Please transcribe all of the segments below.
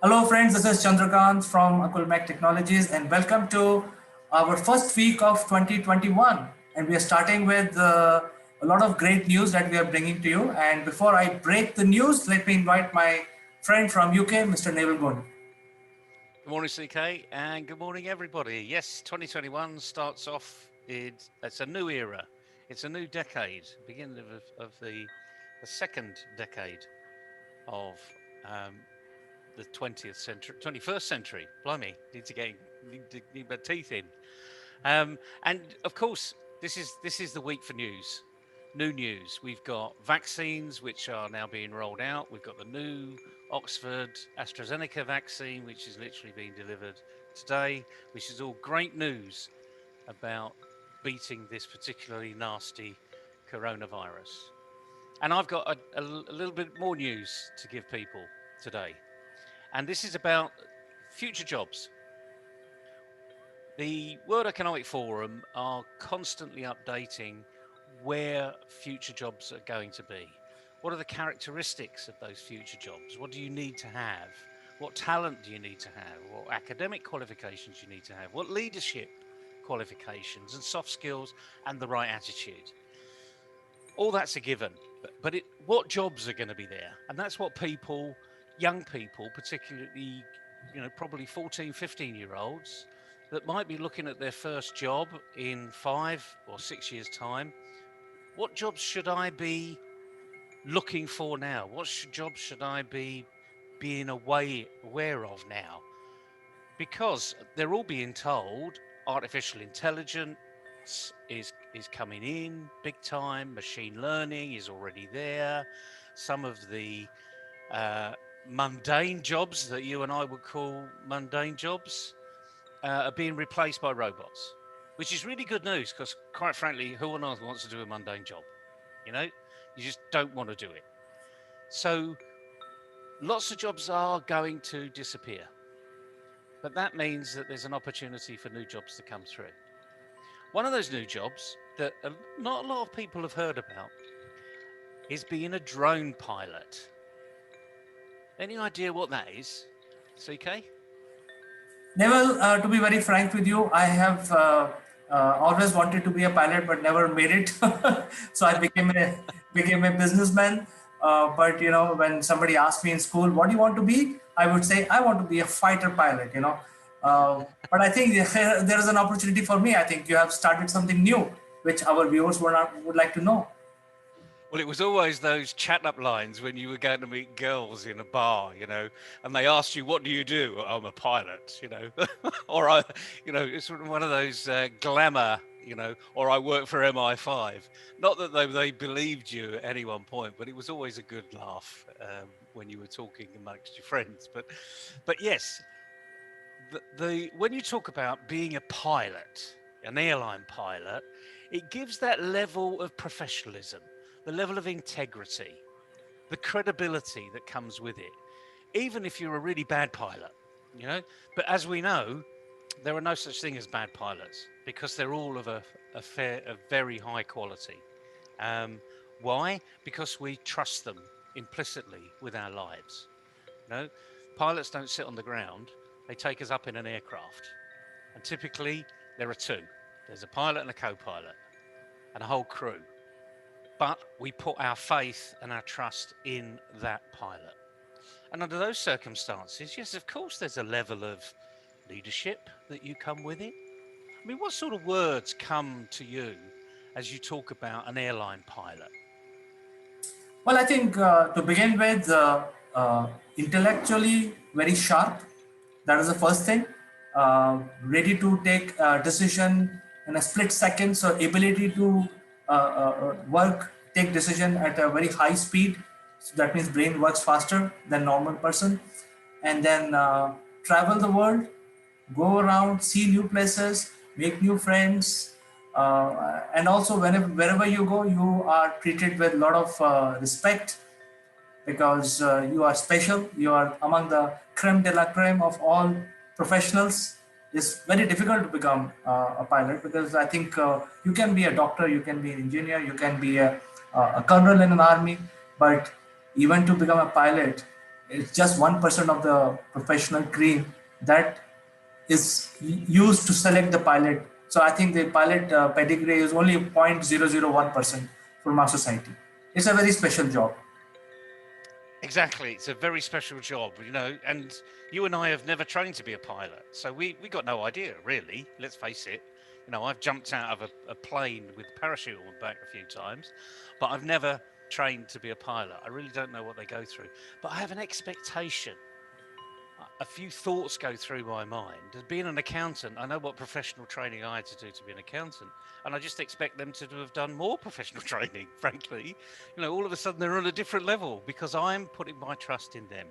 Hello friends, this is Chandrakant from Akulmach Technologies and welcome to our first week of 2021. And we are starting with a lot of great news that we are bringing to you. And before I break the news, let me invite my friend from UK, Mr. Neville Gund. Good morning, CK, and good morning, everybody. Yes, 2021 starts off. It's a new era. It's a new decade, beginning of the second decade of um, the 20th century, 21st century. Blimey, need my teeth in. And of course, this is the week for news. New news. We've got vaccines which are now being rolled out. We've got the new Oxford AstraZeneca vaccine, which is literally being delivered today, which is all great news about beating this particularly nasty coronavirus. And I've got a little bit more news to give people today. And this is about future jobs. The World Economic Forum are constantly updating where future jobs are going to be. What are the characteristics of those future jobs? What do you need to have? What talent do you need to have? What academic qualifications you need to have? What leadership qualifications and soft skills and the right attitude? All that's a given, but what jobs are going to be there? And that's what young people, particularly, probably 14, 15-year-olds, that might be looking at their first job in 5 or 6 years' time. What jobs should I be looking for now? What jobs should I be being aware of now? Because they're all being told artificial intelligence is coming in big time. Machine learning is already there. Some of the mundane jobs that you and I would call mundane jobs are being replaced by robots, which is really good news because, quite frankly, who on earth wants to do a mundane job? You just don't want to do it. So lots of jobs are going to disappear, but that means that there's an opportunity for new jobs to come through. One of those new jobs that not a lot of people have heard about is being a drone pilot. Any idea what that is, CK? Neville, to be very frank with you, I have always wanted to be a pilot but never made it. So I became a businessman. But when somebody asked me in school, "What do you want to be?" I would say, "I want to be a fighter pilot." But I think there is an opportunity for me. I think you have started something new, which our viewers would like to know. Well, it was always those chat-up lines when you were going to meet girls in a bar, and they asked you, "What do you do?" "I'm a pilot," or it's one of those glamour, or "I work for MI5." Not that they believed you at any one point, but it was always a good laugh when you were talking amongst your friends. But yes, when you talk about being a pilot, an airline pilot, it gives that level of professionalism, the level of integrity, the credibility that comes with it, even if you're a really bad pilot, But as we know, there are no such thing as bad pilots because they're all of a very high quality. Why? Because we trust them implicitly with our lives. Pilots don't sit on the ground. They take us up in an aircraft. And typically there are two. There's a pilot and a co-pilot and a whole crew. But we put our faith and our trust in that pilot. And under those circumstances, yes, of course, there's a level of leadership that you come with it. I mean, what sort of words come to you as you talk about an airline pilot? Well, I think to begin with, intellectually very sharp. That is the first thing. Ready to take a decision in a split second. So ability to take decision at a very high speed. So that means brain works faster than normal person. And then travel the world, go around, see new places, make new friends, and also wherever you go, you are treated with a lot of respect because you are special. You are among the creme de la creme of all professionals. It's very difficult to become a pilot because I think you can be a doctor, you can be an engineer, you can be a colonel in an army, but even to become a pilot, It's just 1% of the professional cream that is used to select the pilot. So I think the pilot pedigree is only 0.001% from our society. It's a very special job. Exactly. It's a very special job, you know, and you and I have never trained to be a pilot. So we got no idea, really. Let's face it. You know, I've jumped out of a plane with a parachute on the back a few times, but I've never trained to be a pilot. I really don't know what they go through. But I have an expectation. A few thoughts go through my mind. As being an accountant, I know what professional training I had to do to be an accountant, and I just expect them to have done more professional training, frankly. You know, all of a sudden they're on a different level because I'm putting my trust in them.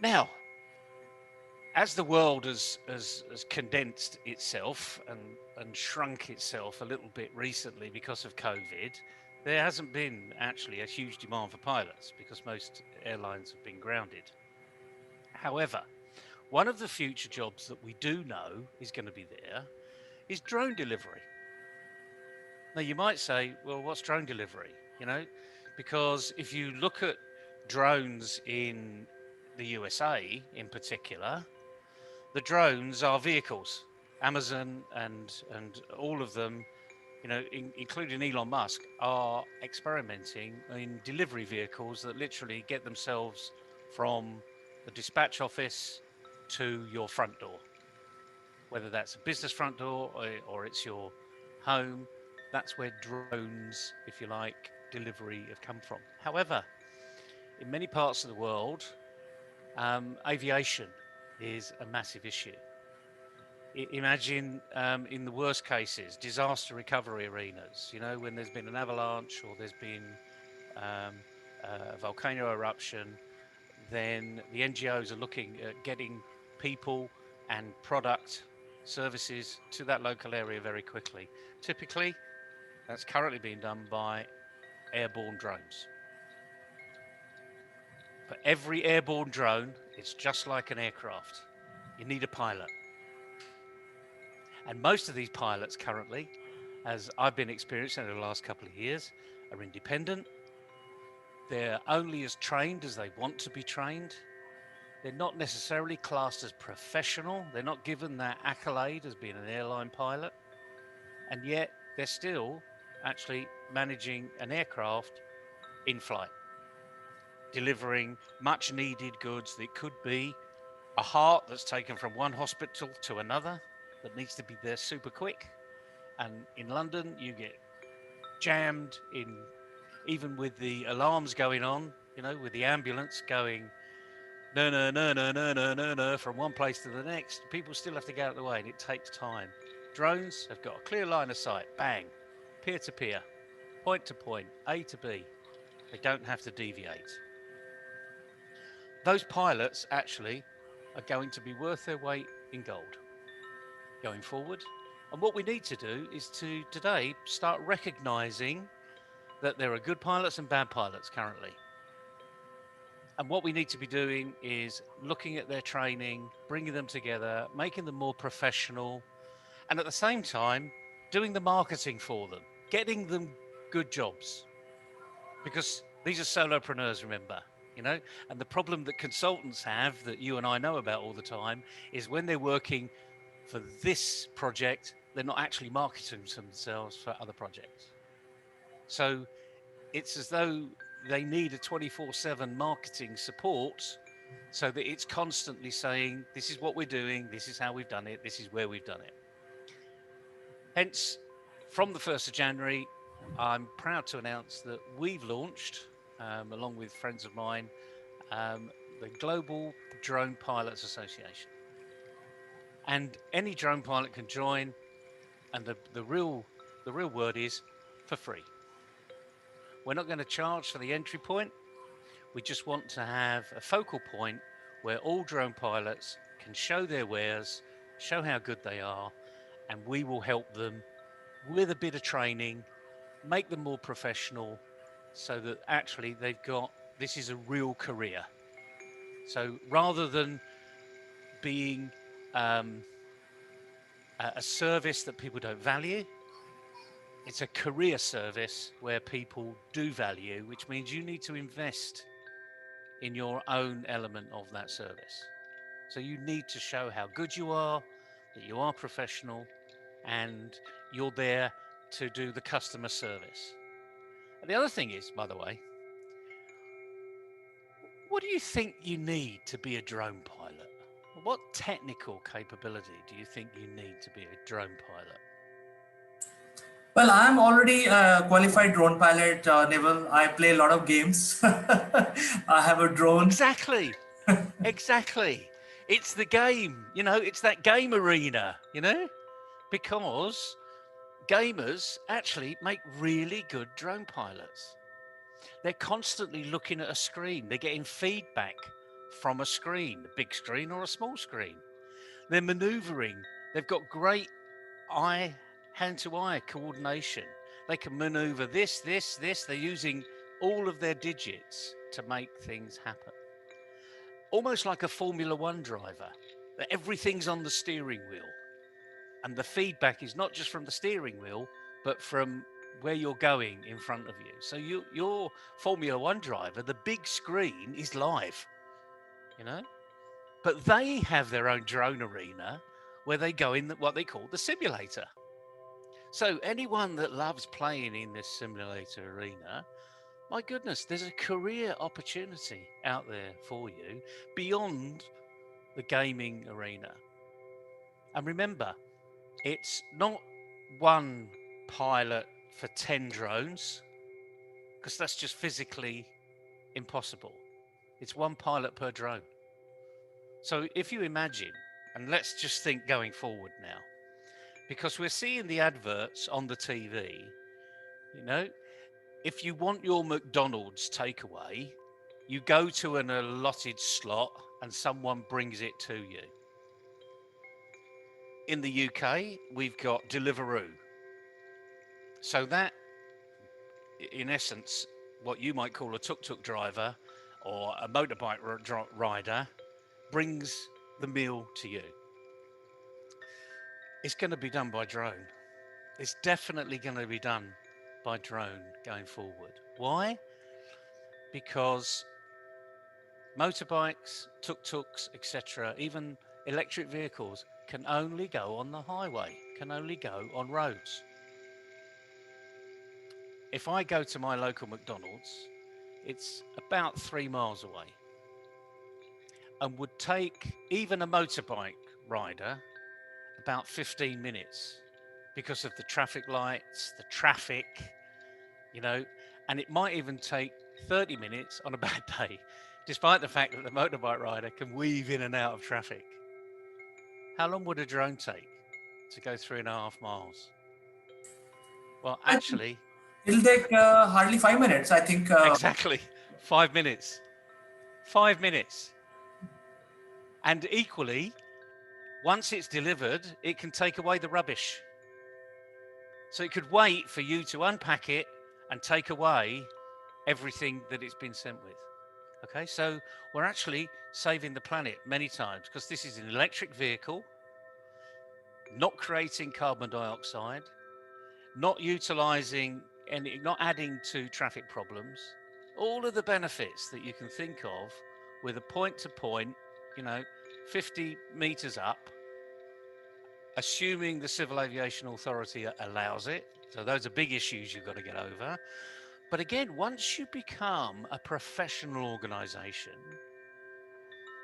Now, as the world has condensed itself and shrunk itself a little bit recently because of COVID, there hasn't been actually a huge demand for pilots because most airlines have been grounded. However, one of the future jobs that we do know is going to be there is drone delivery. Now, you might say, well, what's drone delivery? You know, because if you look at drones in the USA in particular, the drones are vehicles. Amazon and all of them, you know, including Elon Musk, are experimenting in delivery vehicles that literally get themselves from the dispatch office to your front door. Whether that's a business front door or it's your home, that's where drones, if you like, delivery have come from. However, in many parts of the world, aviation is a massive issue. Imagine in the worst cases, disaster recovery arenas, you know, when there's been an avalanche or there's been a volcano eruption, then the NGOs are looking at getting people and product services to that local area very quickly. Typically, that's currently being done by airborne drones. For every airborne drone, it's just like an aircraft. You need a pilot. And most of these pilots currently, as I've been experiencing over the last couple of years, are independent. They're only as trained as they want to be trained. They're not necessarily classed as professional. They're not given that accolade as being an airline pilot. And yet they're still actually managing an aircraft in flight, delivering much needed goods that could be a heart that's taken from one hospital to another that needs to be there super quick. And in London, you get jammed in, even with the alarms going on, you know, with the ambulance going no, no, no, no, no, no, no, no, from one place to the next. People still have to get out of the way, and it takes time. Drones have got a clear line of sight, bang, peer to peer, point to point, A to B. They don't have to deviate. Those pilots actually are going to be worth their weight in gold going forward. And what we need to do is to today start recognizing that there are good pilots and bad pilots currently. And what we need to be doing is looking at their training, bringing them together, making them more professional, and at the same time, doing the marketing for them, getting them good jobs. Because these are solopreneurs, remember, you know? And the problem that consultants have that you and I know about all the time is when they're working for this project, they're not actually marketing themselves for other projects. So it's as though they need a 24/7 marketing support so that it's constantly saying, this is what we're doing, this is how we've done it, this is where we've done it. Hence, from the 1st of January, I'm proud to announce that we've launched, along with friends of mine, the Global Drone Pilots Association. And any drone pilot can join, and the real word is for free. We're not going to charge for the entry point. We just want to have a focal point where all drone pilots can show their wares, show how good they are, and we will help them with a bit of training, make them more professional so that actually they've got, this is a real career. So rather than being a service that people don't value, it's a career service where people do value, which means you need to invest in your own element of that service. So you need to show how good you are, that you are professional, and you're there to do the customer service. And the other thing is, by the way, what do you think you need to be a drone pilot? What technical capability do you think you need to be a drone pilot? Well, I'm already a qualified drone pilot, Neville. I play a lot of games. I have a drone. Exactly. Exactly. It's the game, it's that game arena, because gamers actually make really good drone pilots. They're constantly looking at a screen, they're getting feedback from a screen, a big screen or a small screen. They're maneuvering, they've got great eye, hand to eye coordination. They can maneuver this. They're using all of their digits to make things happen. Almost like a Formula One driver, that everything's on the steering wheel. And the feedback is not just from the steering wheel, but from where you're going in front of you. So your Formula One driver, the big screen is live, you know? But they have their own drone arena where they go in what they call the simulator. So anyone that loves playing in this simulator arena, my goodness, there's a career opportunity out there for you beyond the gaming arena. And remember, it's not one pilot for 10 drones, because that's just physically impossible. It's one pilot per drone. So if you imagine, and let's just think going forward now, because we're seeing the adverts on the TV, if you want your McDonald's takeaway, you go to an allotted slot and someone brings it to you. In the UK, we've got Deliveroo. So that, in essence, what you might call a tuk-tuk driver or a motorbike rider, brings the meal to you. It's going to be done by drone. It's definitely going to be done by drone going forward. Why? Because motorbikes, tuk-tuks, etc., even electric vehicles can only go on the highway, can only go on roads. If I go to my local McDonald's, it's about 3 miles away and would take even a motorbike rider about 15 minutes because of the traffic lights, the traffic, and it might even take 30 minutes on a bad day, despite the fact that the motorbike rider can weave in and out of traffic. How long would a drone take to go 3.5 miles? Well, I think actually, it'll take hardly 5 minutes. I think. exactly 5 minutes. 5 minutes. And equally, once it's delivered, it can take away the rubbish. So it could wait for you to unpack it and take away everything that it's been sent with. Okay, so we're actually saving the planet many times because this is an electric vehicle, not creating carbon dioxide, not utilizing and not adding to traffic problems. All of the benefits that you can think of with a point to point, 50 meters up, assuming the Civil Aviation Authority allows it. So those are big issues you've got to get over. But again, once you become a professional organization,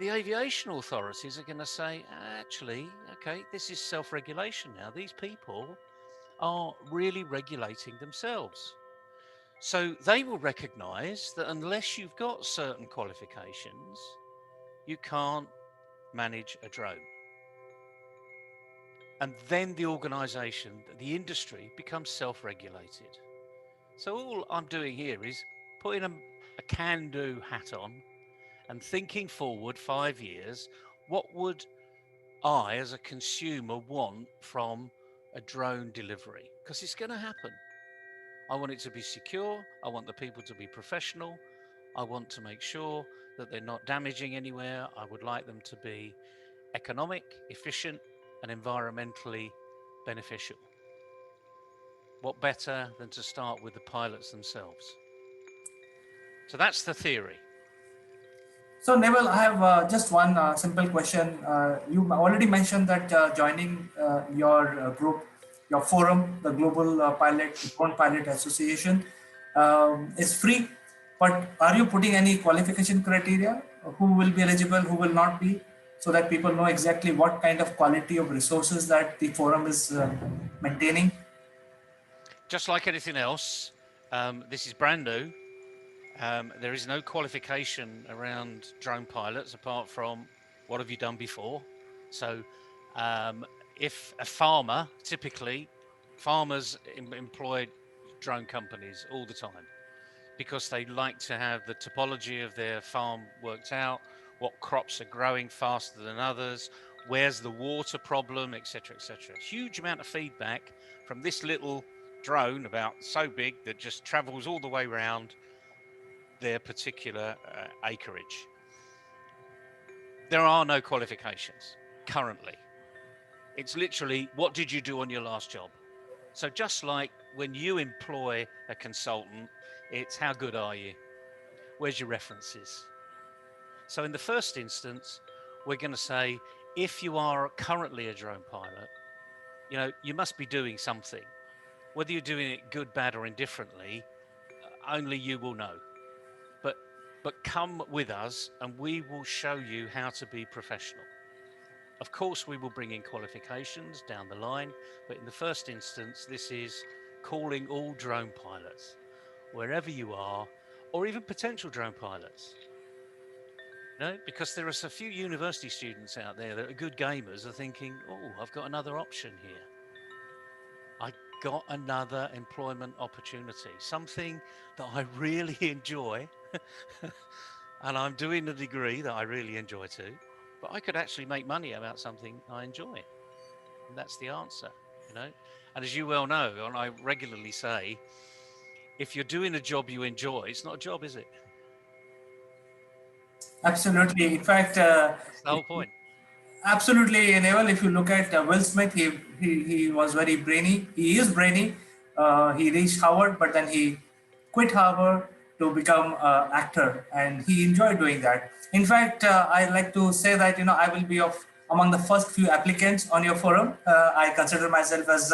the aviation authorities are going to say, actually, okay, this is self-regulation now. These people are really regulating themselves. So they will recognize that unless you've got certain qualifications, you can't manage a drone. And then the organization, the industry becomes self-regulated. So all I'm doing here is putting a can-do hat on and thinking forward 5 years, what would I as a consumer want from a drone delivery? Because it's going to happen. I want it to be secure. I want the people to be professional. I want to make sure that they're not damaging anywhere. I would like them to be economic, efficient, and environmentally beneficial. What better than to start with the pilots themselves? So that's the theory. So Neville, I have just one simple question. You already mentioned that joining your group, your forum, the Global Drone Pilot Association, is free. But are you putting any qualification criteria? Who will be eligible, who will not be, so that people know exactly what kind of quality of resources that the forum is maintaining? Just like anything else, this is brand new. There is no qualification around drone pilots apart from what have you done before. So if a farmer, typically farmers employ drone companies all the time because they like to have the topology of their farm worked out, what crops are growing faster than others, where's the water problem, etc., etc. Huge amount of feedback from this little drone about so big that just travels all the way around their particular acreage. There are no qualifications currently. It's literally, what did you do on your last job? So just like when you employ a consultant, it's how good are you? Where's your references? So in the first instance, we're going to say, if you are currently a drone pilot, you must be doing something. Whether you're doing it good, bad, or indifferently, only you will know. But come with us and we will show you how to be professional. Of course, we will bring in qualifications down the line, but in the first instance, this is calling all drone pilots, wherever you are, or even potential drone pilots. Because there are a few university students out there that are good gamers are thinking, oh, I've got another option here. I got another employment opportunity, something that I really enjoy. And I'm doing a degree that I really enjoy too, but I could actually make money about something I enjoy. And that's the answer, And as you well know, and I regularly say, if you're doing a job you enjoy, it's not a job, is it? Absolutely. In fact, That's the whole point. absolutely, Neville. If you look at Will Smith, he was very brainy. He is brainy. He reached Harvard, but then he quit Harvard to become an actor, and he enjoyed doing that. In fact, I like to say that I will be among the first few applicants on your forum. I consider myself as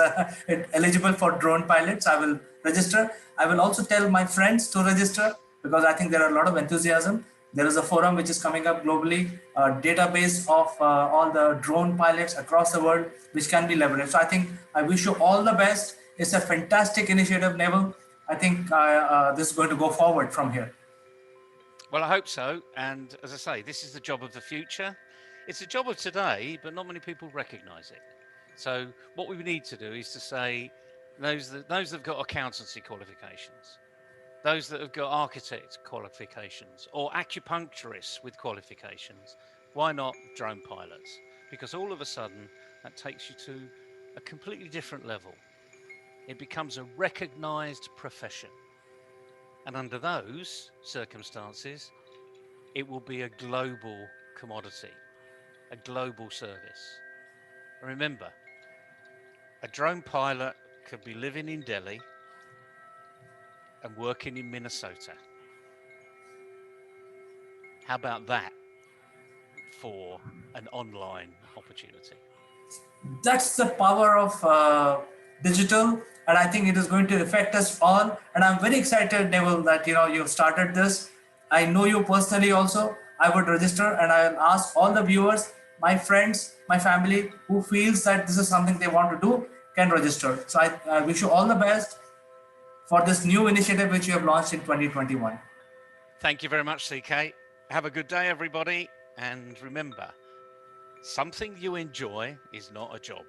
eligible for drone pilots. I will register. I will also tell my friends to register because I think there are a lot of enthusiasm. There is a forum which is coming up globally, a database of all the drone pilots across the world, which can be leveraged. So I think I wish you all the best. It's a fantastic initiative, Neville. I think this is going to go forward from here. Well, I hope so. And as I say, this is the job of the future. It's a job of today, but not many people recognize it. So what we need to do is to say, those that have got accountancy qualifications, those that have got architect qualifications or acupuncturists with qualifications, why not drone pilots? Because all of a sudden that takes you to a completely different level. It becomes a recognized profession. And under those circumstances, it will be a global commodity, a global service. And remember, a drone pilot could be living in Delhi and working in Minnesota. How about that for an online opportunity? That's the power of digital, and I think it is going to affect us all. And I'm very excited, Neville, that you've started this. I know you personally also. I would register, and I'll ask all the viewers, my friends, my family, who feels that this is something they want to do, can register. So I wish you all the best for this new initiative which you have launched in 2021. Thank you very much, CK. Have a good day, everybody. And remember, something you enjoy is not a job.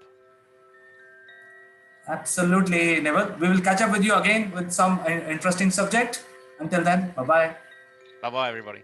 Absolutely, Neville. We will catch up with you again with some interesting subject. Until then, bye-bye. Bye-bye, everybody.